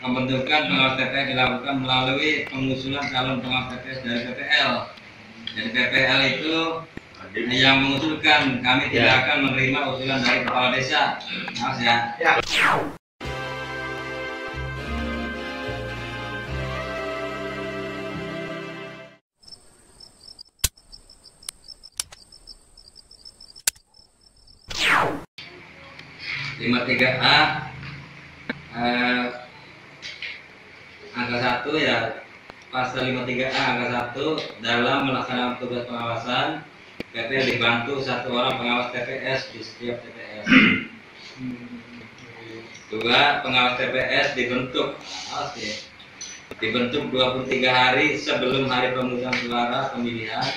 pembentukan pengawas TPS dilakukan melalui pengusulan calon pengawas TPS dari PPL. Jadi PPL itu yang mengusulkan, kami tidak akan menerima usulan dari kepala desa. Maaf ya. 53A angka 1 ya, pasal 53A angka 1, dalam melaksanakan tugas pengawasan PPL dibantu satu orang pengawas TPS di setiap TPS. 2. Pengawas TPS dibentuk dibentuk 23 hari sebelum hari pemungutan suara pemilihan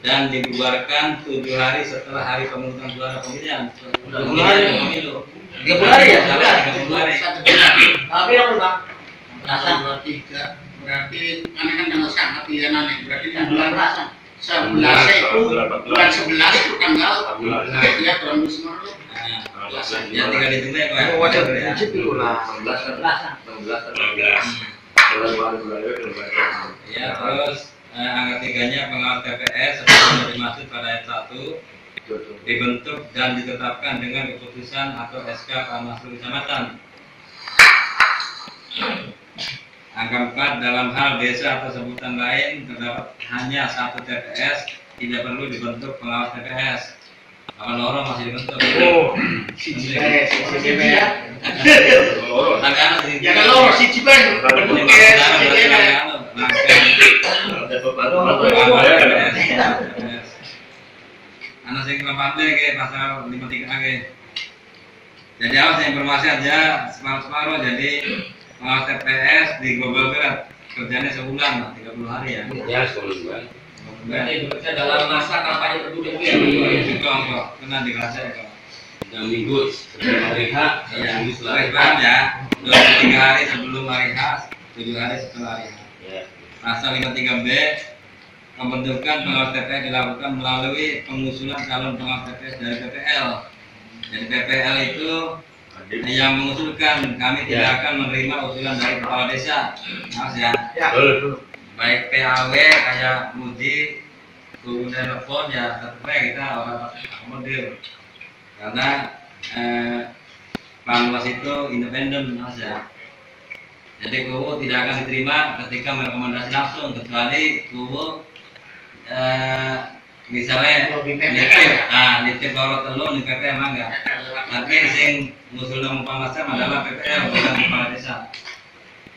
dan dibubarkan 7 hari setelah hari pemungutan suara pemilihan. 30 hari pemilu. 30 hari ya? 30 hari. Tapi yang Bang. 23 berarti mana kan tanggal sangat ya nane, berarti bulan 11 itu bulan 11 itu tanggal 14 ya tahun semua. Ya tinggal ditunggu ya Pak. Wajib prinsip dulu lah. 16. Ya, terus angka 3-nya pengawas TPS seperti yang dimaksud pada ayat 1 dibentuk dan ditetapkan dengan keputusan atau SK Panwaslu Kecamatan. Angka 4, dalam hal desa atau sebutan lain terdapat hanya satu TPS, tidak perlu dibentuk pengawas TPS. Kalau lorong masih dibentuk. Oh, si ya. Ya kalau si Ciban bentuk anak sing lempatnya ke pasal 53A ke. Jadi awas informasi aja separuh-separuh. Jadi pengawas TPS di global berat kerjanya sebulan 30 hari ya. Ya, sebulan. Berarti bekerja dalam masa kampanye tertutup ya. Kok kena dikasih kok. Yang minggu sebelum hari H, Iya, minggu setelah paham ya. 23 hari sebelum hari H, 7 hari setelah hari H. Ya. Pasal 53B, pembentukan pengawas TPS dilakukan melalui pengusulan calon pengawas TPS dari PPL. Jadi PPL itu yang mengusulkan, kami tidak akan menerima usulan dari kepala desa. Maaf ya. Baik PAW kayak Mudi, guru telepon ya tetapnya kita orang akomodir. Karena Panwas itu independen Mas ya. Jadi guru tidak akan diterima ketika merekomendasi langsung, kecuali guru misalnya nitip lorot telur di PP emang enggak. Tapi sing ngusul nama Panwasnya adalah PPL bukan kepala desa.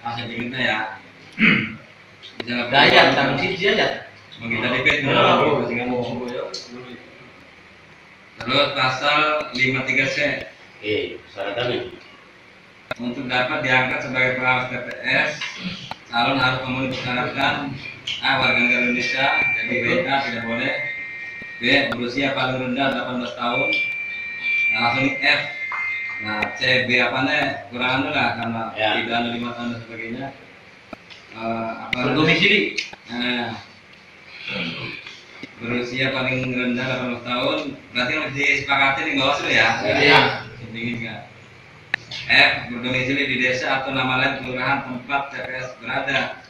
Masih diminta ya. Daya tanam siji aja. Kita dipet terus pasal 53C syaratannya. untuk dapat diangkat sebagai pengawas TPS calon harus memenuhi persyarat A. Warga negara Indonesia, jadi WNA tidak boleh. B. Berusia paling rendah 18 tahun. Nah, langsung F. Nah, C, B apanya kurang anu lah karena tidak ada 5 tahun dan sebagainya. Berdomisili. Berusia paling rendah 18 tahun, berarti harus disepakati di Bawaslu ya? Iya. Intinya. F. Berdomisili di desa atau nama lain kelurahan tempat TPS berada.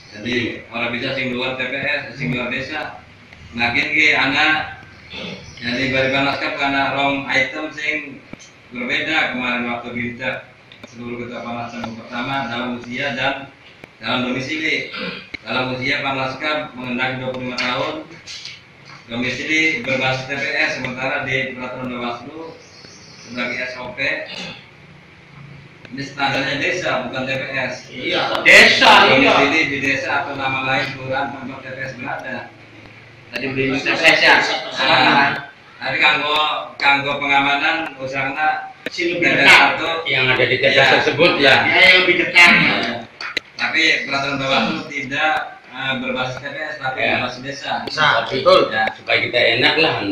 Jadi orang bisa sing luar TPS, sing luar desa. Makin ke anak jadi bariban naskah karena wrong item sing berbeda kemarin waktu bincang seluruh ketua Panwascam pertama dalam usia dan dalam domisili. Dalam usia Panwascam mengenai 25 tahun, domisili berbasis TPS, sementara di peraturan Bawaslu sebagai SOP ini standarnya desa bukan TPS. Iya, desa. Domisili di desa atau nama lain kelurahan tempat TPS berada. Tadi beli TPS ya. Tapi kanggo pengamanan usahanya Si lebih dekat Yang ada di TPS tersebut ya. Ya yang lebih dekat. Tapi peraturan Bawaslu tidak berbasis TPS tapi berbasis desa. Betul. Ya. Supaya kita enak lah.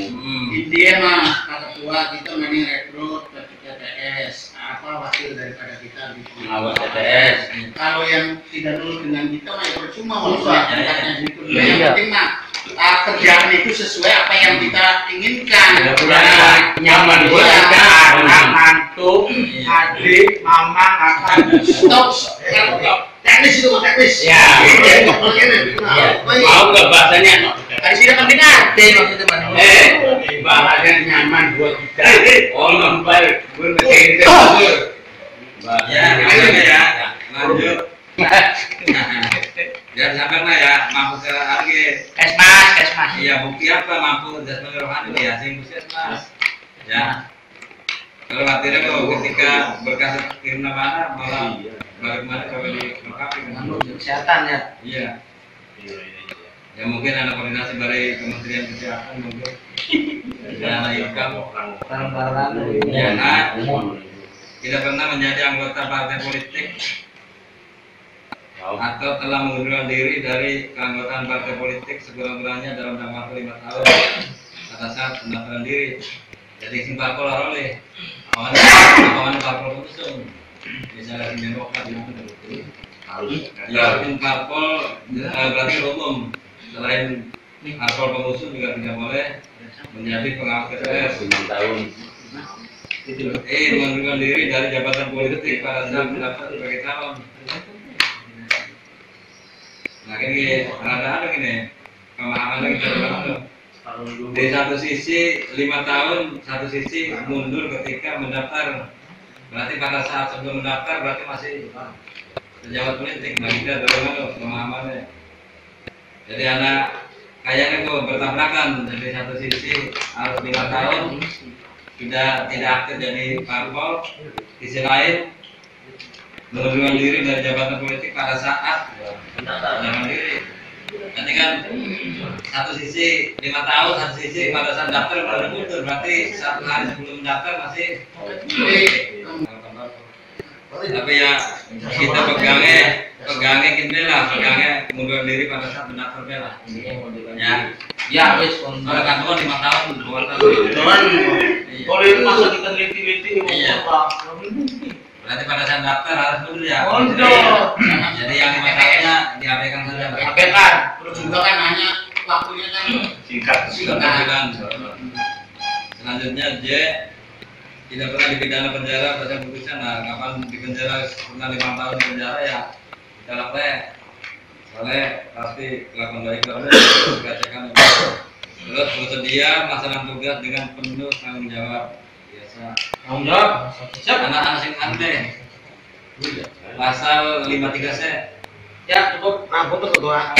Intinya mah kata tua kita mending rekrut ke TPS apa wakil daripada kita di Pengawas TPS. Kalau yang tidak nurut dengan kita mah ya percuma Susah. maksudnya tempatnya gitu. Yang penting mah kerjaan itu sesuai apa yang kita inginkan. Mudah-mudahan nyaman buat Iya. kita, anak, mantu, adik, mama, kakak. Stop. Teknis itu teknis. Ya. Mau nggak bahasanya? Tadi sini kan binate maksudnya Mas. Bahasanya nyaman buat kita. Oh, nempel. Gue ngertiin Ya, lanjut ya. Lanjut. Jangan sampai lah ya, mampu ke harga. Kesmas. Iya, bukti apa mampu jasmani rohani ya, sing puskesmas. Ya. Kalau khawatirnya kok ketika berkas kirim nama malah bagaimana kalau di lengkapi kan? Kesehatan ya. Iya. Ya mungkin ada koordinasi dari Kementerian Kesehatan mungkin. Dan income. Barang-barang. Ya, tidak pernah menjadi anggota partai politik atau telah mengundurkan diri dari keanggotaan partai politik sekurang-kurangnya dalam jangka waktu 5 tahun pada saat pendaftaran diri. Jadi sing parpol oleh awan parpol khusus misalnya di Demokrat ya sing parpol berarti umum selain parpol pengusung juga tidak boleh menjadi pengawas TPS 5 tahun. mengundurkan diri dari jabatan politik pada saat mendaftar sebagai calon. Nah ini ada gini pemahaman lagi terlalu. Di satu sisi 5 tahun, satu sisi mundur ketika mendaftar. Berarti pada saat sebelum mendaftar berarti masih pejabat politik. Nah kita terlalu pemahamannya. Jadi anak kayaknya tuh bertabrakan. Jadi satu sisi harus 5 tahun tidak aktif jadi parpol, sisi lain mengundurkan diri dari jabatan politik pada saat mendaftar diri. Nanti kan satu sisi 5 tahun, satu sisi pada saat daftar baru mundur, berarti 1 hari sebelum daftar masih tapi ya kita pegangnya gini lah, pegangnya mundurkan diri pada saat mendaftar lah. Ya wis Soalnya kan 5 tahun, 2 tahun. Kalau itu masa kita teliti-teliti Iya. Berarti pada saat daftar harus mundur ya. Mundur. Jadi yang 5 tahunnya diabaikan saja. Abaikan. Terus juga kan hanya waktunya kan Singkat. Singkat. Selanjutnya J tidak pernah dipidana penjara pada putusan. Nah, kapan di penjara pernah 5 tahun di penjara ya dalam soalnya pasti kelakuan baik kamu bacakan. Terus bersedia melaksanakan tugas dengan penuh tanggung jawab. Biasa. Tanggung jawab. Siap. Anak-anak sing aneh. Pasal 53C. Ya cukup. Rambut tuh ketua.